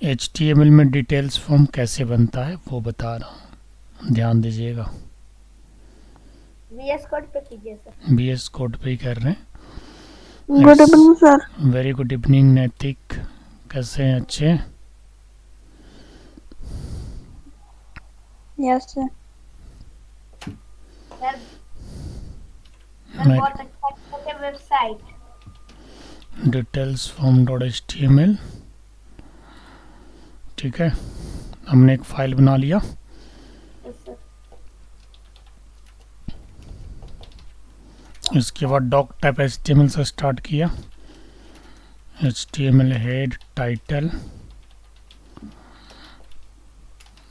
HTML में details form कैसे बनता है वो बता रहा हूँ, ध्यान दीजिएगा। VS कोड पे कीजिए सर। VS कोड पे ही कर रहे हैं। Good evening sir. Very good evening नैतिक, कैसे हैं? अच्छे? Yes sir. सर मैं बहुत अच्छा वेबसाइट। डिटेल्स फॉर्म .html, ठीक है, हमने एक फाइल बना लिया। इसके बाद डॉक टाइप HTML से स्टार्ट किया। HTML हेड, टाइटल,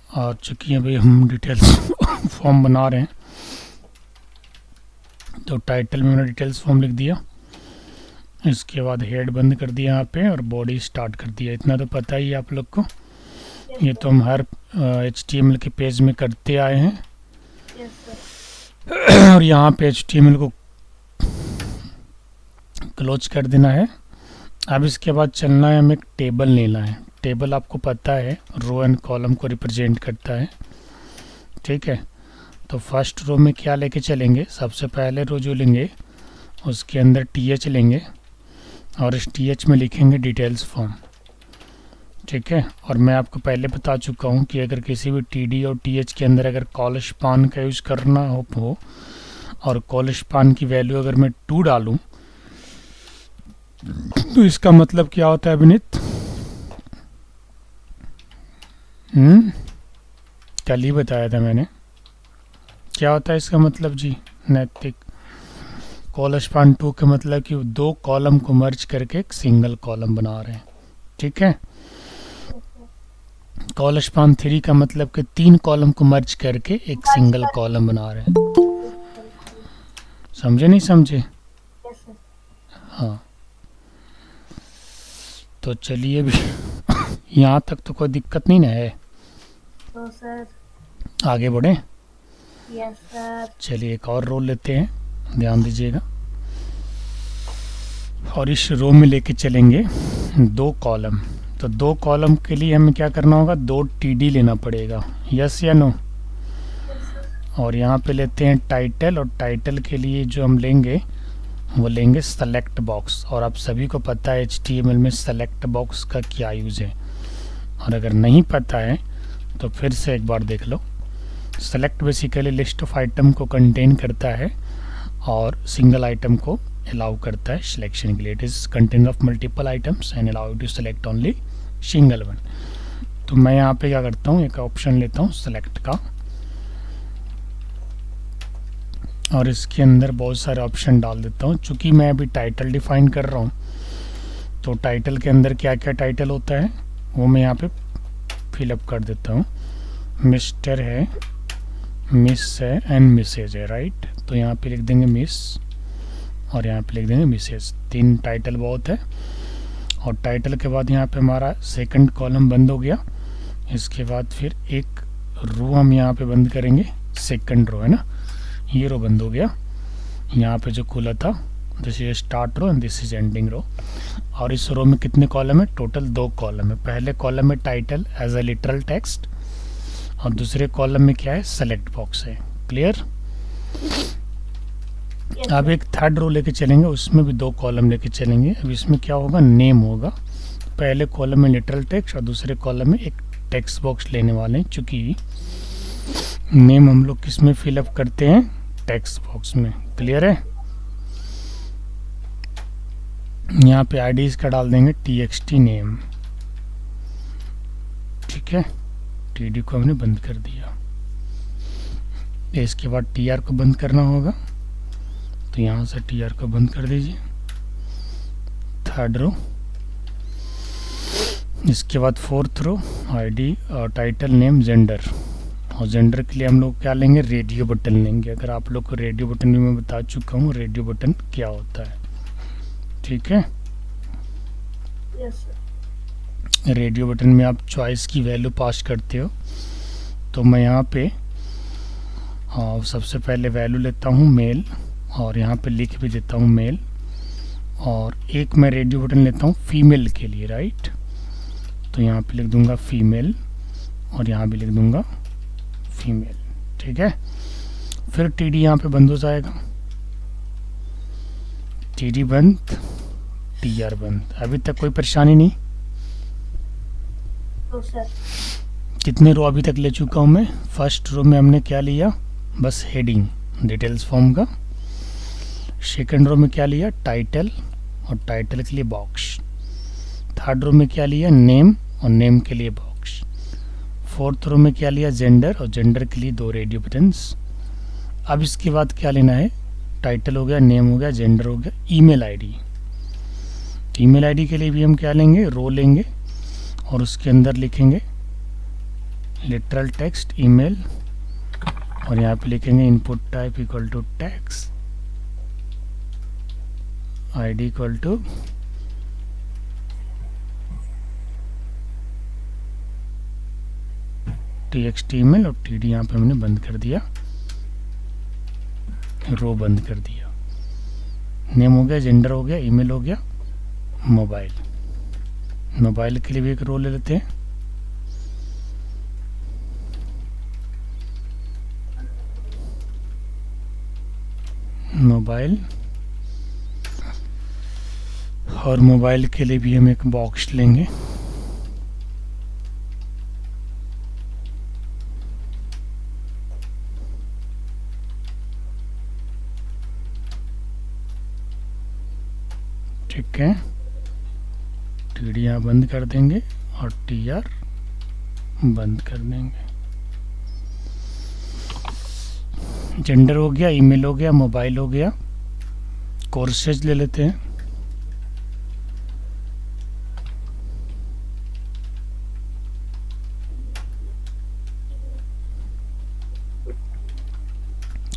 और चूँकि अभी हम डिटेल्स फॉर्म बना रहे हैं तो टाइटल में मैंने डिटेल्स फॉर्म लिख दिया। इसके बाद हेड बंद कर दिया यहाँ पे और बॉडी स्टार्ट कर दिया। इतना तो पता ही है आप लोग को, ये तो हम हर HTML के पेज में करते आए हैं। और यहाँ पे HTML को क्लोज कर देना है। अब इसके बाद चलना है, हमें एक टेबल लेना है। टेबल आपको पता है रो एंड कॉलम को रिप्रेजेंट करता है, ठीक है। तो फर्स्ट रो में क्या लेके चलेंगे, सबसे पहले रो जो लेंगे उसके अंदर TH लेंगे और इस TH में लिखेंगे डिटेल्स फॉर्म, ठीक है। और मैं आपको पहले बता चुका हूँ कि अगर किसी भी TD और TH के अंदर अगर कॉल स्पान का यूज़ करना हो और कॉल स्पान की वैल्यू अगर मैं 2 डालूँ तो इसका मतलब क्या होता है अभिनीत? कल ही बताया था मैंने, क्या होता है इसका मतलब जी नैतिक? कॉल स्पान 2 का मतलब कि 2 कॉलम को मर्ज करके एक सिंगल कॉलम बना रहे हैं, ठीक है। कॉल स्पान 3 का मतलब कि 3 कॉलम को मर्ज करके एक सिंगल कॉलम बना रहे हैं। समझे नहीं समझे? हाँ, तो चलिए भी यहाँ तक तो कोई दिक्कत नहीं ना है? तो सर आगे बढ़े? Yes sir. चलिए एक और रो लेते हैं, ध्यान दीजिएगा। और इस रो में लेके चलेंगे 2 कॉलम। तो 2 कॉलम के लिए हमें क्या करना होगा, 2 TD लेना पड़ेगा, यस या नो? और यहाँ पे लेते हैं टाइटल, और टाइटल के लिए जो हम लेंगे वो लेंगे सेलेक्ट बॉक्स। और आप सभी को पता है HTML में सेलेक्ट बॉक्स का क्या यूज़ है, और अगर नहीं पता है तो फिर से एक बार देख लो। Select basically list of item को कंटेन करता है और सिंगल आइटम को अलाउ करता है सिलेक्शन के लिए। It is contain of multiple items and allow to select only single one. तो मैं यहाँ पे क्या करता हूँ, एक ऑप्शन लेता हूँ सेलेक्ट का, और इसके अंदर बहुत सारे ऑप्शन डाल देता हूँ। चूँकि मैं अभी टाइटल डिफाइन कर रहा हूँ तो टाइटल के अंदर क्या क्या टाइटल होता है वो मैं यहाँ पे फिलअप कर देता हूँ। मिस्टर है, मिस है एंड मिसेज है, राइट। तो यहाँ पे लिख देंगे मिस और यहाँ पे लिख देंगे मिसेज। 3 टाइटल बहुत है। और टाइटल के बाद यहाँ पे हमारा सेकंड कॉलम बंद हो गया। इसके बाद फिर एक रो हम यहाँ पे बंद करेंगे, सेकंड रो है ना, ये रो बंद हो गया। यहाँ पे जो खुला था this is start row and this is ending row. और इस रो में कितने कॉलम है? टोटल 2 कॉलम है। पहले कॉलम में title as a literal text और दूसरे कॉलम में क्या है, सेलेक्ट बॉक्स है। क्लियर? अब एक थर्ड रो लेके चलेंगे, उसमें भी 2 कॉलम लेके चलेंगे। अब इसमें क्या होगा, नेम होगा। पहले कॉलम में लिटरल टेक्स्ट और दूसरे कॉलम में एक टेक्स्ट बॉक्स लेने वाले हैं। चूँकि नेम हम लोग किस में फिलअप करते हैं, टेक्स्ट बॉक्स में। क्लियर है? यहाँ पे आईडी का डाल देंगे TXT नेम, ठीक है। TD को हमने बंद कर दिया। इसके बाद TR को बंद करना होगा, तो यहाँ से TR को बंद कर दीजिए। थर्ड रो, इसके बाद फोर्थ रो आईडी और टाइटल नेम जेंडर। और जेंडर के लिए हम लोग क्या लेंगे, रेडियो बटन लेंगे। अगर आप लोग को रेडियो बटन भी मैं बता चुका हूँ रेडियो बटन क्या होता है, ठीक है। Yes sir. रेडियो बटन में आप चॉइस की वैल्यू पास करते हो। तो मैं यहाँ पे सबसे पहले वैल्यू लेता हूँ मेल, और यहाँ पे लिख भी देता हूँ मेल। और एक मैं रेडियो बटन लेता हूँ फीमेल के लिए, राइट। तो यहाँ पे लिख दूंगा फीमेल और यहाँ भी लिख दूंगा फीमेल। ठीक है, फिर टी डी यहाँ पे बंद हो जाएगा, टी डी बंद, टी आर बंद। अभी तक कोई परेशानी नहीं? तो सर कितने रो अभी तक ले चुका हूँ मैं? फर्स्ट रो में हमने क्या लिया? बस हेडिंग, डिटेल्स फॉर्म का। सेकंड रो में क्या लिया? टाइटल, और टाइटल के लिए बॉक्स। थर्ड रो में क्या लिया? नेम, और नेम के लिए बॉक्स। फोर्थ रो में क्या लिया? जेंडर, और जेंडर के लिए 2 रेडियो बटन्स। अब इसके बाद क्या लेना है? टाइटल हो गया, नेम हो गया, जेंडर हो गया, ईमेल आईडी। ईमेल आईडी के लिए भी हम क्या लेंगे? रो लेंगे और उसके अंदर लिखेंगे लिटरल टेक्स्ट ईमेल, और यहाँ पे लिखेंगे input type equal to text, ID equal to txt email, और टीडी यहाँ पे हमने बंद कर दिया, रो बंद कर दिया। नेम हो गया, जेंडर हो गया, ईमेल हो गया, मोबाइल। मोबाइल के लिए भी एक रो ले लेते हैं। मोबाइल, और मोबाइल के लिए भी हम एक बॉक्स लेंगे। ठीक है, टी डी यहाँ बंद कर देंगे और टी आर बंद कर देंगे। जेंडर हो गया, ईमेल हो गया, मोबाइल हो गया। कोर्सेज ले लेते हैं।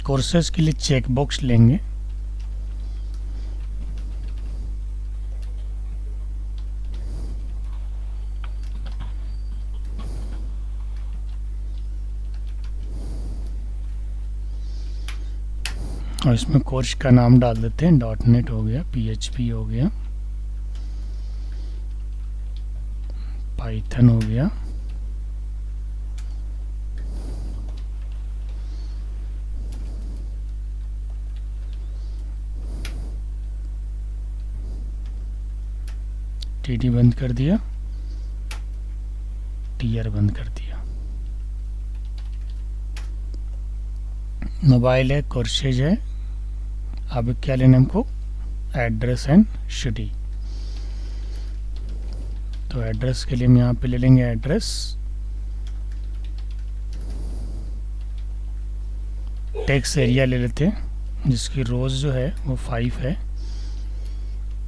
कोर्सेज के लिए चेक बॉक्स लेंगे। और इसमें कोर्स का नाम डाल देते हैं, .NET हो गया, PHP हो गया, पाइथन हो गया, टीडी बंद कर दिया, टीआर बंद कर दिया। मोबाइल है, कोर्सेज है। अब क्या लेना हमको? Address and city. तो एड्रेस के लिए हम यहाँ पे ले लेंगे एड्रेस, टेक्स्ट एरिया ले लेते हैं जिसकी रोज जो है वो 5 है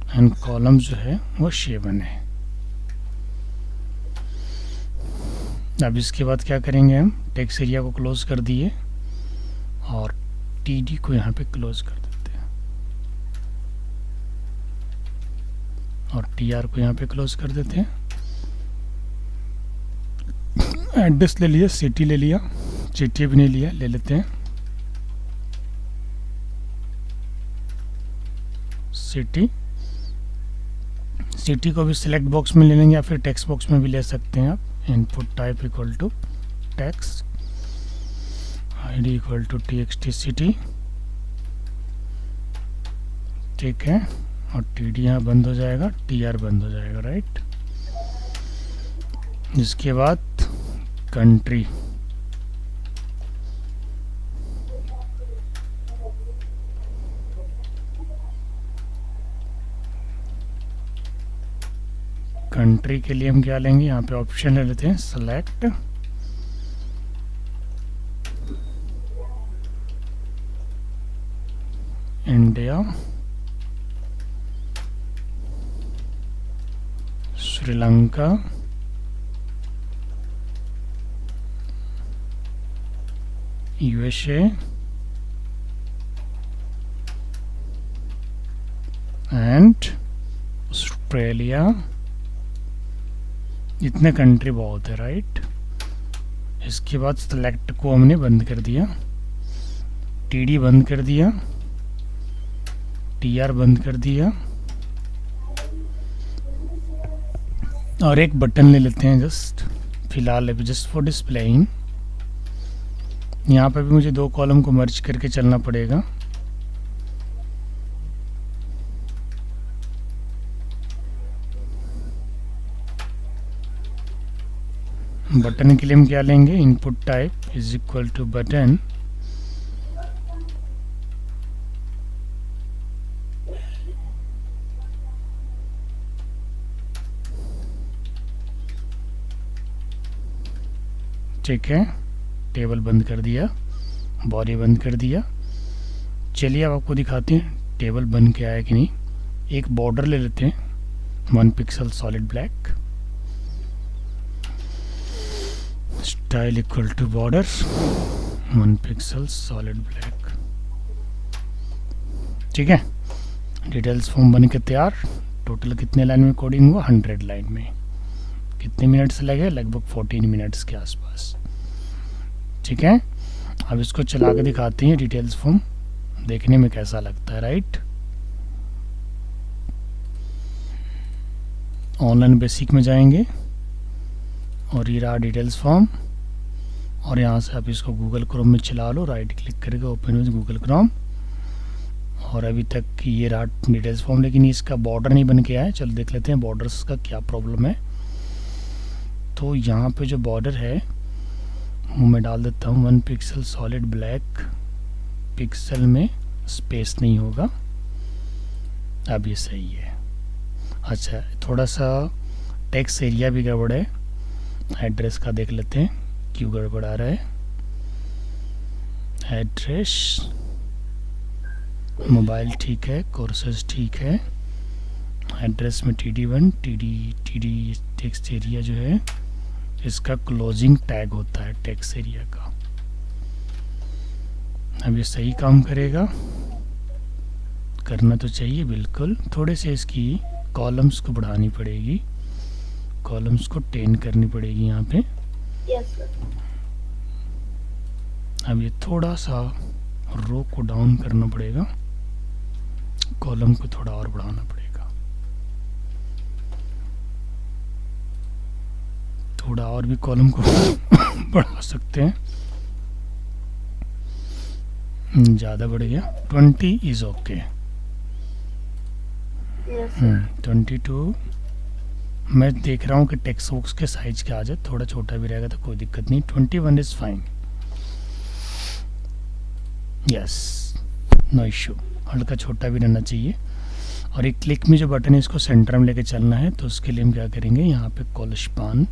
एंड कॉलम जो है वो 7 है। अब इसके बाद क्या करेंगे? हम टेक्स्ट एरिया को क्लोज कर दिए और टीडी को यहाँ पे क्लोज कर देते हैं, और टीआर को यहाँ पे क्लोज कर देते हैं। एड्रेस ले लिया, सिटी ले लिया, सिटी भी नहीं लिया, ले लेते हैं सिटी। सिटी को भी सिलेक्ट बॉक्स में ले लेंगे या फिर टेक्स्ट बॉक्स में भी ले सकते हैं आप। Input type equal to text, ID equal to txt city. ठीक है, और टीडी यहाँ बंद हो जाएगा, टीआर बंद हो जाएगा, राइट। इसके बाद कंट्री, कंट्री के लिए हम क्या लेंगे? यहाँ पे ऑप्शन ले लेते हैं select, India, Sri Lanka, USA and Australia. इतने कंट्री बहुत है, राइट। इसके बाद सेलेक्ट को हमने बंद कर दिया, टीडी बंद कर दिया, टीआर बंद कर दिया। और एक बटन ले लेते हैं जस्ट फिलहाल अभी जस्ट फॉर डिस्प्लेइंग। यहाँ पे भी मुझे दो कॉलम को मर्ज करके चलना पड़ेगा। बटन के लिए हम क्या लेंगे, input type is equal to button ठीक है। टेबल बंद कर दिया, बॉडी बंद कर दिया। चलिए अब आपको दिखाते हैं टेबल बन के आया कि नहीं। एक बॉर्डर ले लेते हैं 1 pixel solid black, style equal to border 1 pixel solid black. ठीक है, डिटेल्स फॉर्म बन के तैयार। टोटल कितने लाइन में कोडिंग हुआ, 100 लाइन में। कितने मिनट्स लगे, लगभग 14 मिनट्स के आसपास। ठीक है, अब इसको चला के दिखाते हैं डिटेल्स फॉर्म, देखने में कैसा लगता है। राइट, ऑनलाइन बेसिक में जाएंगे और ये रहा डिटेल्स फॉर्म, और यहाँ से आप इसको गूगल क्रोम में चला लो, राइट क्लिक करके ओपन विद गूगल क्रोम। और अभी तक ये रहा डिटेल्स फॉर्म, लेकिन इसका बॉर्डर नहीं बन के आया। चलो देख लेते हैं बॉर्डर्स का क्या प्रॉब्लम है। तो यहाँ पे जो बॉर्डर है वो मैं डाल देता हूँ 1 पिक्सल सॉलिड ब्लैक, पिक्सल में स्पेस नहीं होगा। अब ये सही है। अच्छा, थोड़ा सा टेक्स्ट एरिया भी गड़बड़ है, एड्रेस का देख लेते हैं क्यों गड़बड़ आ रहा है। एड्रेस, मोबाइल ठीक है, कोर्सेज ठीक है, एड्रेस में TD1 TD टेक्स्ट एरिया जो है इसका क्लोजिंग टैग होता है टेक्स्ट एरिया का। अब ये सही काम करेगा, करना तो चाहिए बिल्कुल। थोड़े से इसकी कॉलम्स को बढ़ानी पड़ेगी, कॉलम्स को 10 करनी पड़ेगी यहाँ पे। Yes sir. अब ये थोड़ा सा रो को डाउन करना पड़ेगा, कॉलम को थोड़ा और बढ़ाना पड़ेगा। थोड़ा और भी कॉलम को बढ़ा सकते हैं, ज़्यादा बढ़ गया। 20 इज़ ओके। Yes sir. 22 मैं देख रहा हूँ कि टेक्स्ट बॉक्स के साइज के आ जाए, थोड़ा छोटा भी रहेगा तो कोई दिक्कत नहीं। 21 is fine. Yes, no issue, हल्का छोटा भी रहना चाहिए। और एक क्लिक में जो बटन है इसको सेंटर में लेके चलना है, तो उसके लिए हम क्या करेंगे, यहाँ पे कॉलस्पान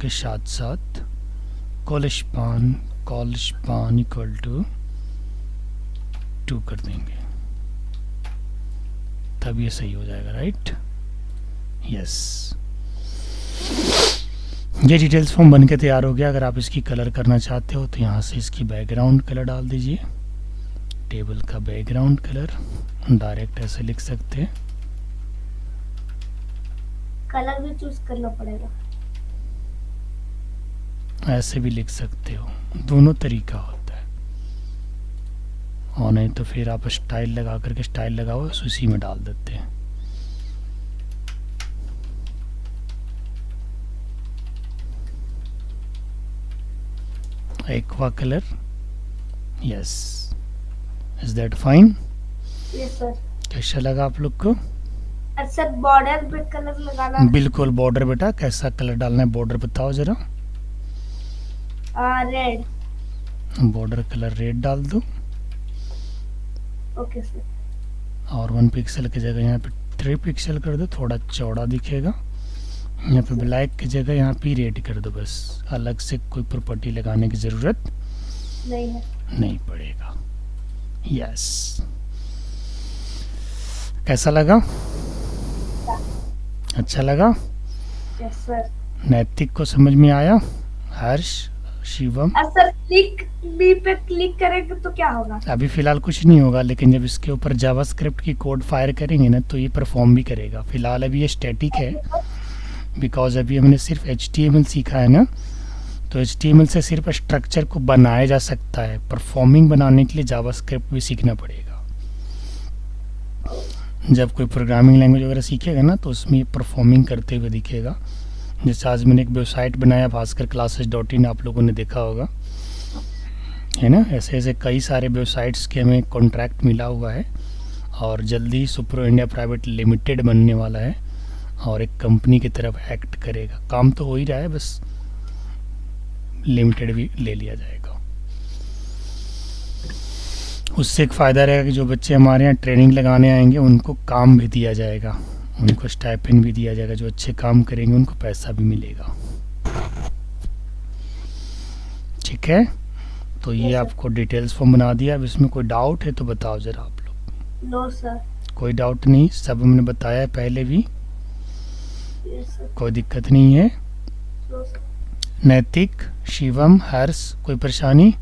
के साथ साथ कॉलस्पान इक्वल टू 2 कर देंगे, तब ये सही हो जाएगा। Right, yes. ये डिटेल्स फॉर्म बन के तैयार हो गया। अगर आप इसकी कलर करना चाहते हो तो यहाँ से इसकी बैकग्राउंड कलर डाल दीजिए, टेबल का बैकग्राउंड कलर डायरेक्ट ऐसे लिख सकते हैं। कलर भी चूज करना पड़ेगा। ऐसे भी लिख सकते हो, दोनों तरीका होता है। और नहीं तो फिर आप स्टाइल लगा करके, स्टाइल लगाओ उसी में डाल देते हैं। Aqua colour, yes, is that fine? Yes sir. कैसा लगा आप लोग को? सर बॉर्डर पे कलर लगाना। बिल्कुल बॉर्डर, बेटा कैसा कलर डालना है बॉर्डर बताओ जरा। रेड। बॉर्डर कलर रेड डाल दो। Okay sir. और 1 पिक्सल की जगह यहाँ पे 3 पिक्सल कर दो, थोड़ा चौड़ा दिखेगा। यहाँ पे ब्लैक की जगह यहाँ पे रेड कर दो, बस। अलग से कोई प्रॉपर्टी लगाने की ज़रूरत नहीं है, नहीं पड़ेगा। यस, कैसा लगा? अच्छा लगा? Yes sir. नैतिक को समझ में आया? हर्ष, शिवम? सर क्लिक बी पे क्लिक करेंगे तो क्या होगा? अभी फ़िलहाल कुछ नहीं होगा, लेकिन जब इसके ऊपर जावास्क्रिप्ट की कोड फायर करेंगे ना तो ये परफॉर्म भी करेगा। फ़िलहाल अभी ये स्टैटिक है, बिकॉज अभी हमने सिर्फ HTML सीखा है ना, तो HTML से सिर्फ स्ट्रक्चर को बनाया जा सकता है। परफॉर्मिंग बनाने के लिए जावास्क्रिप्ट भी सीखना पड़ेगा। जब कोई प्रोग्रामिंग लैंग्वेज वगैरह सीखेगा ना तो उसमें ये परफॉर्मिंग करते हुए दिखेगा। जैसे आज मैंने एक वेबसाइट बनाया भास्कर classes.in, आप लोगों ने देखा होगा, है ना। ऐसे ऐसे कई सारे वेबसाइट्स के हमें कॉन्ट्रैक्ट मिला हुआ है और जल्दी ही सुप्रो इंडिया प्राइवेट लिमिटेड बनने वाला है और एक कंपनी की तरफ एक्ट करेगा। काम तो हो ही रहा है, बस लिमिटेड भी ले लिया जाएगा। उससे एक फ़ायदा रहेगा कि जो बच्चे हमारे यहाँ ट्रेनिंग लगाने आएंगे उनको काम भी दिया जाएगा, उनको स्टाइपेंड भी दिया जाएगा। जो अच्छे काम करेंगे उनको पैसा भी मिलेगा। ठीक है, तो ये आपको डिटेल्स फॉर्म बना दिया। अब इसमें कोई डाउट है तो बताओ ज़रा आप लोग। No sir. कोई डाउट नहीं, सब हमने बताया है पहले भी, यस सर। कोई दिक्कत नहीं है। No sir. नैतिक, शिवम, हर्ष, कोई परेशानी?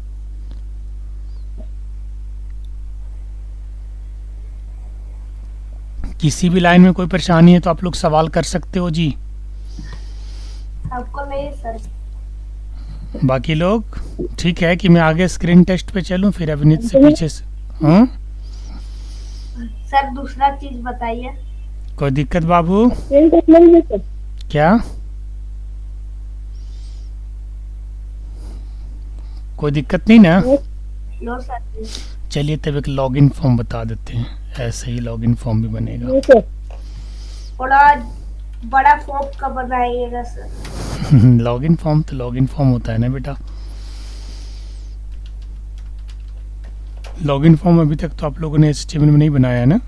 किसी भी लाइन में कोई परेशानी है तो आप लोग सवाल कर सकते हो जी। आपको नहीं सर। बाकी लोग ठीक है कि मैं आगे स्क्रीन टेस्ट पे चलूं, फिर अभिनीत से पीछे से? हाँ, सर दूसरा चीज बताइए। कोई दिक्कत बाबू? क्या कोई दिक्कत नहीं ना? No sir. चलिए तब एक लॉगिन फॉर्म बता देते हैं, ऐसे ही लॉगिन फॉर्म भी बनेगा। थोड़ा बड़ा फॉर्म का बनाइएगा सर। लॉगिन फॉर्म तो लॉगिन फॉर्म होता है ना बेटा। लॉगिन फॉर्म अभी तक तो आप लोगों ने HTML में नहीं बनाया है ना।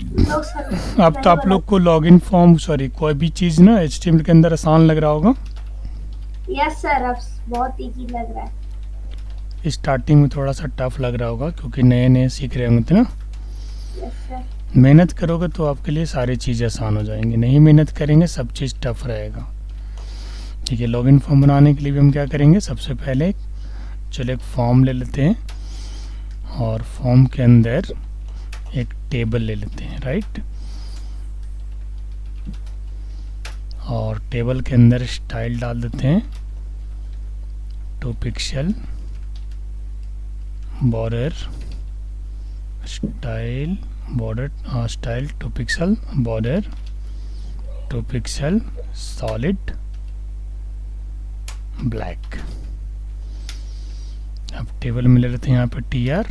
No sir. अब तो आप लोग को लॉगिन फॉर्म कोई भी चीज़ ना HTML के अंदर आसान लग रहा होगा। यस सर, अब बहुत इजी लग रहा है। स्टार्टिंग में थोड़ा सा टफ लग रहा होगा क्योंकि नए नए सीख रहे होंगे ना। Yes sir. मेहनत करोगे तो आपके लिए सारी चीज़ें आसान हो जाएंगी, नहीं मेहनत करेंगे सब चीज़ टफ रहेगा। ठीक है, लॉगिन फॉर्म बनाने के लिए भी हम क्या करेंगे, सबसे पहले चलो एक फॉर्म ले लेते हैं और फॉर्म के अंदर एक टेबल ले लेते हैं, राइट। और टेबल के अंदर स्टाइल डाल देते हैं 2 pixel, border style, border style 2 pixel, border 2 pixel, solid black. अब टेबल में ले लेते हैं यहाँ पर TR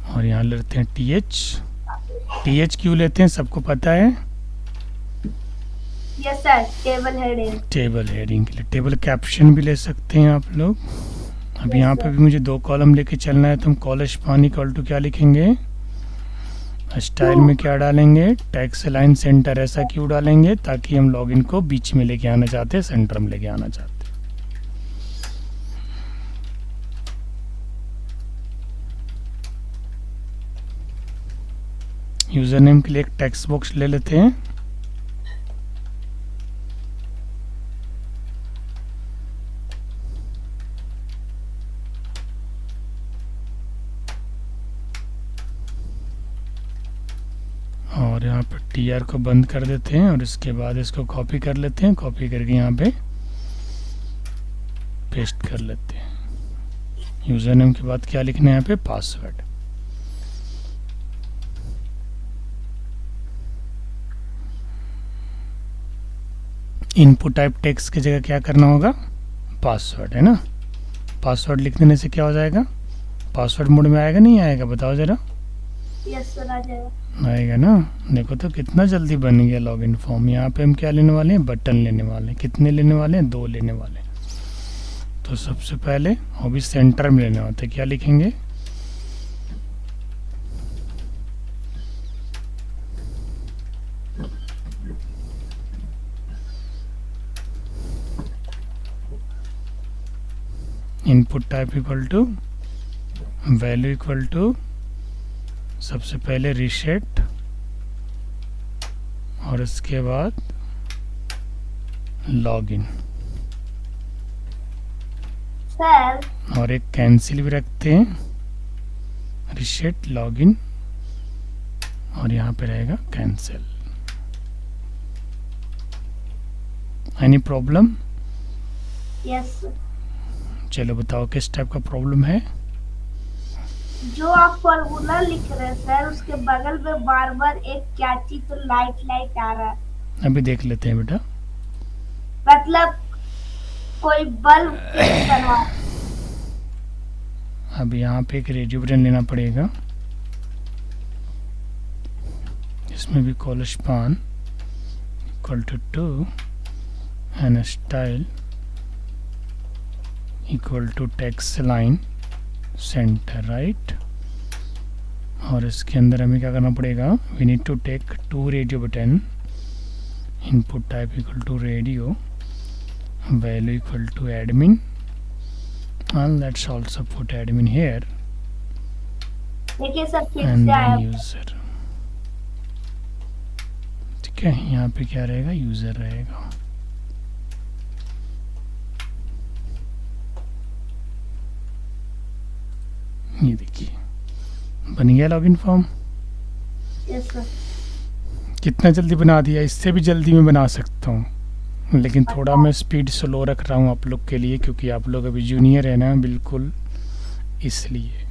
और यहाँ ले लेते हैं TH। TH क्यों लेते हैं सबको पता है? Yes sir, table heading. Table heading के लिए। टेबल कैप्शन भी ले सकते हैं आप लोग। अब यहाँ पे भी मुझे 2 कॉलम लेके चलना है तो हम कॉलेज पानी इक्वल टू क्या लिखेंगे, स्टाइल में क्या डालेंगे, टेक्स्ट लाइन सेंटर। ऐसा क्यों डालेंगे, ताकि हम लॉगिन को बीच में लेके आना चाहते हैं, सेंटर में लेके आना चाहते हैं। यूजर नेम के लिए एक टेक्स्ट बॉक्स ले लेते हैं। और यहाँ पर TR को बंद कर देते हैं और इसके बाद इसको कॉपी कर लेते हैं। कॉपी करके यहाँ पे पेस्ट कर लेते हैं। यूजर नेम के बाद क्या लिखना है यहाँ पे, पासवर्ड। इनपुट टाइप टेक्स्ट की जगह क्या करना होगा, पासवर्ड, है ना। पासवर्ड लिख देने से क्या हो जाएगा, पासवर्ड मोड में आएगा नहीं आएगा, बताओ ज़रा। यस सर, आ जाएगा। आएगा ना। देखो तो कितना जल्दी बन गया लॉगिन फॉर्म। यहाँ पे हम क्या लेने वाले हैं, बटन लेने वाले हैं। कितने लेने वाले हैं, 2 लेने वाले हैं। तो सबसे पहले वो भी सेंटर में लेने होते, क्या लिखेंगे, input type equal to value equal to सबसे पहले रीसेट और इसके बाद लॉगिन सर। और एक कैंसिल भी रखते हैं, रीसेट लॉगिन और यहाँ पे रहेगा cancel. Any problem? Yes sir. चलो बताओ किस टाइप का प्रॉब्लम है। जो आप फॉर्मूला लिख रहे हैं सर, उसके बगल में बार बार एक क्या चीज तो लाइट लाइट आ रहा है। अभी देख लेते हैं बेटा। मतलब कोई बल्ब बनवा। अब यहाँ पे एक रेडियो बटन लेना पड़ेगा, इसमें भी col span equal to 2 and style equal to text line centre, right. और इसके अंदर हमें क्या करना पड़ेगा, we need to take 2 radio button, input type equal to radio, value equal to admin, and let's also put admin here देखिए sir फिर and से आया। then user। ठीक है, यहाँ पे क्या रहेगा, यूजर रहेगा। ये देखिए बन गया लॉगिन फॉर्म। Yes sir. कितना जल्दी बना दिया, इससे भी जल्दी मैं बना सकता हूँ, लेकिन थोड़ा मैं स्पीड स्लो रख रहा हूँ आप लोग के लिए, क्योंकि आप लोग अभी जूनियर है ना, बिल्कुल इसलिए।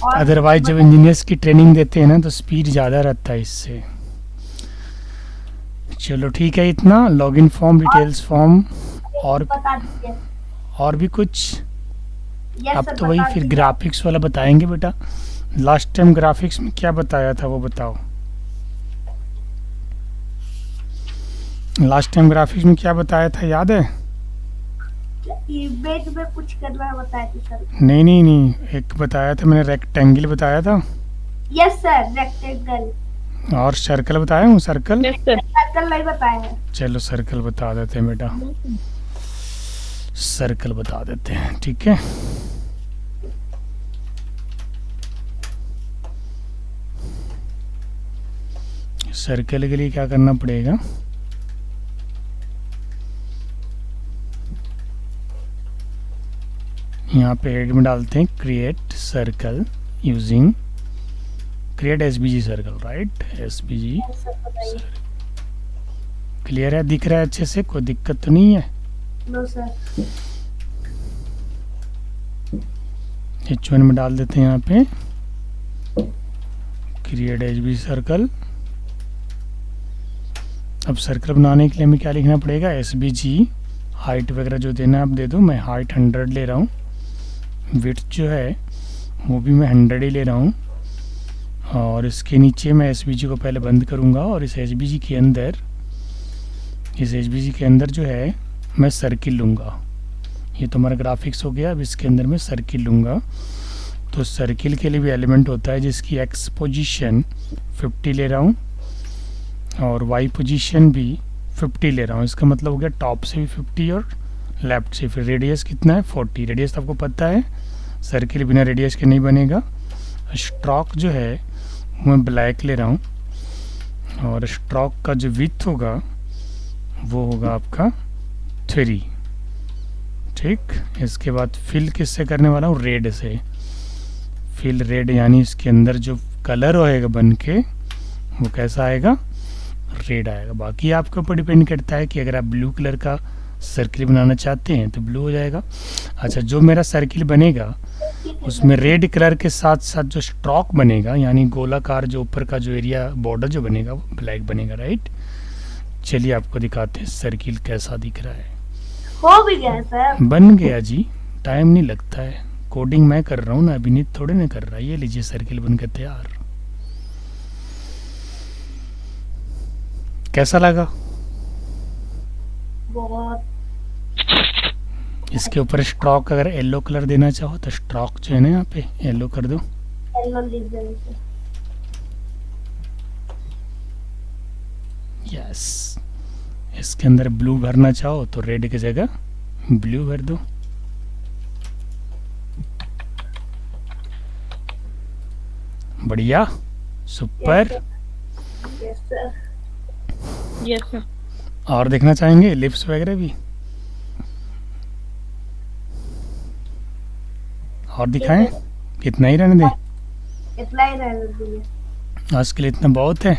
और अदरवाइज जब इंजीनियर्स की ट्रेनिंग देते हैं ना तो स्पीड ज़्यादा रहता है इससे। चलो ठीक है, इतना लॉगिन फॉर्म, डिटेल्स फॉर्म और बता दीजिए। और भी कुछ। यस अब सर तो वही बता फिर दीजिए। ग्राफिक्स वाला बताएंगे बेटा। लास्ट टाइम ग्राफिक्स में क्या बताया था वो बताओ। लास्ट टाइम ग्राफिक्स में क्या बताया था याद है? इमेज में कुछ करना बताया थे सर। नहीं नहीं नहीं, एक बताया था मैंने, रेक्टेंगल बताया था, यस सर रेक्टेंगल। और सर्कल बताया हूँ, सर्कल। सर्कल नहीं बताया है। चलो सर्कल बता देते हैं बेटा, सर्कल बता देते हैं, ठीक है। सर्कल के लिए क्या करना पड़ेगा, यहाँ पे हेड में डालते हैं create circle using create SBG circle, right, SBG. Yes sir बताइए। क्लियर है, दिख रहा है अच्छे से, कोई दिक्कत तो नहीं है? No sir. H1 में डाल देते हैं यहाँ पे क्रिएट एसबीजी सर्कल। अब सर्कल बनाने के लिए हमें क्या लिखना पड़ेगा, एसबीजी हाइट वगैरह जो देना है आप दे दो। मैं हाइट 100 ले रहा हूँ, विड्थ जो है वो भी मैं 100 ही ले रहा हूँ, और इसके नीचे मैं एसबीजी को पहले बंद करूँगा, और इस एसबीजी के अंदर जो है मैं सर्किल लूँगा। ये तो हमारा ग्राफिक्स हो गया, अब इसके अंदर मैं सर्किल लूँगा। तो सर्किल के लिए भी एलिमेंट होता है जिसकी एक्स पोजीशन 50 ले रहा हूँ और वाई पोजीशन भी 50 ले रहा हूँ। इसका मतलब हो गया टॉप से भी 50 और लेफ्ट से। फिर रेडियस कितना है, 40। रेडियस तो आपको पता है, सर्किल बिना रेडियस के नहीं बनेगा। स्ट्रोक जो है वो मैं ब्लैक ले रहा हूँ, और स्ट्रोक का जो विड्थ होगा वो होगा आपका 3, ठीक। इसके बाद फिल किससे करने वाला हूँ, रेड से। फिल रेड यानी इसके अंदर जो कलर होएगा बन के वो कैसा आएगा, रेड आएगा। बाकी आपके ऊपर डिपेंड करता है कि अगर आप ब्लू कलर का सर्किल बनाना चाहते हैं तो ब्लू हो जाएगा। अच्छा, जो मेरा सर्किल बनेगा उसमें रेड कलर के साथ साथ जो स्ट्रोक बनेगा यानी गोलाकार जो ऊपर का जो एरिया बॉर्डर जो बनेगा वो ब्लैक बनेगा, राइट। चलिए आपको दिखाते हैं सर्किल कैसा दिख रहा है। हो भी गया सर। बन गया जी, टाइम नहीं लगता है, कोडिंग मैं कर रहा हूँ ना, अभिनीत थोड़े ना कर रहा है। ये लीजिए सर्किल बनकर तैयार। कैसा लगा? बहुत। इसके ऊपर स्ट्रोक अगर येलो कलर देना चाहो तो स्ट्रोक जो है ना यहाँ पे येलो कर दो। येलो लिख देंगे सर। यस, इसके अंदर ब्लू भरना चाहो तो रेड की जगह ब्लू भर दो। बढ़िया, super. Yes sir. Yes sir. और देखना चाहेंगे लिप्स वगैरह भी, और दिखाएं? कितना ही रहने दें, इतना ही रहने दीजिए। आज के लिए इतना बहुत है।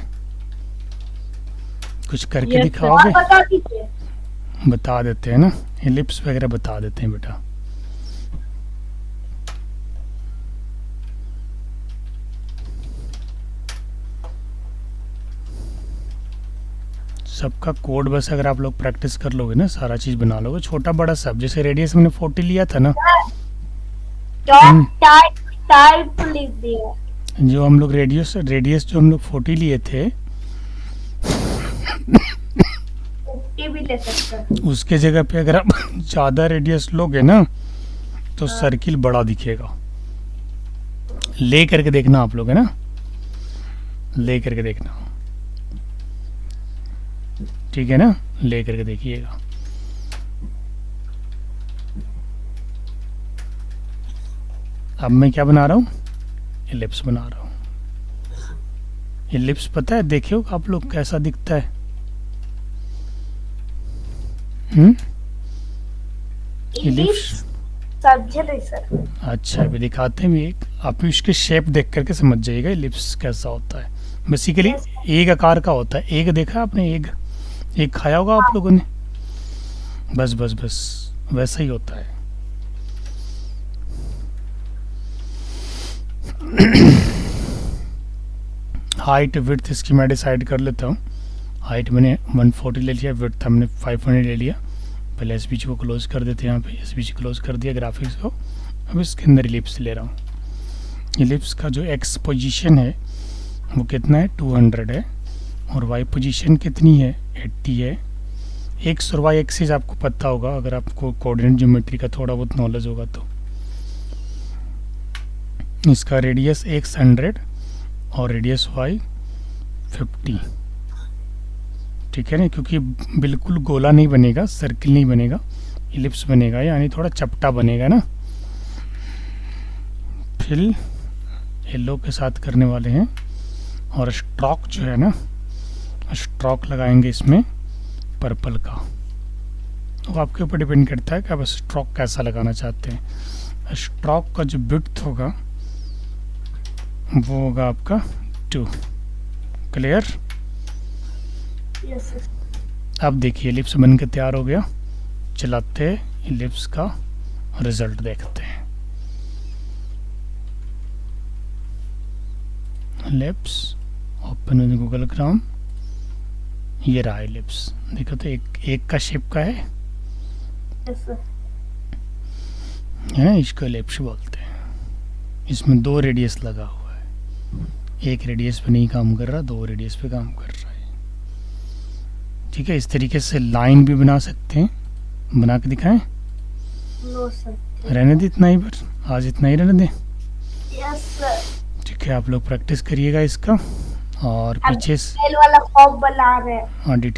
कुछ करके Yes, दिखाओगे? और बता दीजिए। बता देते हैं ना, ये लिप्स वगैरह बता देते हैं बेटा। सबका कोड बस अगर आप लोग प्रैक्टिस कर लोगे ना, सारा चीज़ बना लोगे, छोटा बड़ा सब। जैसे रेडियस हमने 40 लिया था ना, टॉप टाइप लिख दिया। जो हम लोग रेडियस जो हम लोग 40 लिए थे, 50 भी ले सकते हैं। उसके जगह पे अगर आप ज़्यादा रेडियस लोगे ना तो सर्किल बड़ा दिखेगा। ले करके देखना आप लोग, है ना, ले करके देखना, ठीक है ना, ले करके देखिएगा। अब मैं क्या बना रहा हूँ, एलिप्स बना रहा हूँ। एलिप्स पता है, देखियो आप लोग कैसा दिखता है। एलिप्स समझे नहीं सर? अच्छा, अभी दिखाते हैं भी एक, आप इसके शेप देख करके समझ जाइएगा एलिप्स कैसा होता है। बेसिकली एक आकार का होता है। एक देखा आपने, एक खाया होगा आप लोगों ने, बस बस बस वैसा ही होता है। हाइट विड्थ इसकी मैं डिसाइड कर लेता हूँ। हाइट मैंने 140 ले लिया, विड्थ हमने 500 ले लिया। पहले एस को क्लोज कर देते हैं, यहाँ पे एस क्लोज कर दिया ग्राफिक्स को। अब इसके अंदर इलिप्स ले रहा हूँ। इलिप्स का जो एक्स पोजीशन है वो कितना है, 200 है, और वाई पोजीशन कितनी है, 80 है। एक्स और वाई एक्सिस आपको पता होगा, अगर आपको कोऑर्डिनेट ज्योमेट्री का थोड़ा बहुत नॉलेज होगा तो। इसका रेडियस एक्स 100 और रेडियस वाई 50, ठीक है ना, क्योंकि बिल्कुल गोला नहीं बनेगा, सर्किल नहीं बनेगा, इलिप्स बनेगा, यानी थोड़ा चपटा बनेगा ना। फिल येलो के साथ करने वाले हैं, और स्ट्रोक जो है ना, स्ट्रोक लगाएंगे इसमें पर्पल का। वो आपके ऊपर डिपेंड करता है कि आप स्ट्रोक कैसा लगाना चाहते हैं। स्ट्रोक का जो विड्थ होगा वो होगा आपका 2। क्लियर? Yes sir. अब देखिए एलिप्स बन के तैयार हो गया। चलाते एलिप्स का रिजल्ट देखते हैं। Ellipse open with Google Chrome, ये रहा एलिप्स। देखो तो एक का शेप का है यस सर। ना, इसको एलिप्स बोलते हैं। इसमें 2 रेडियस लगा हुआ है, एक रेडियस पे नहीं काम कर रहा, 2 रेडियस पे काम कर रहा है। ठीक है, इस तरीके से लाइन भी बना सकते हैं। बना के दिखाएं? No sir. रहने दे इतना ही, पर आज इतना ही रहने दें। Yes sir. ठीक है, आप लोग प्रैक्टिस करिएगा इसका, और पीछे डिटेल वाला फॉर्म बना रहे हैं। हाँ डिटेल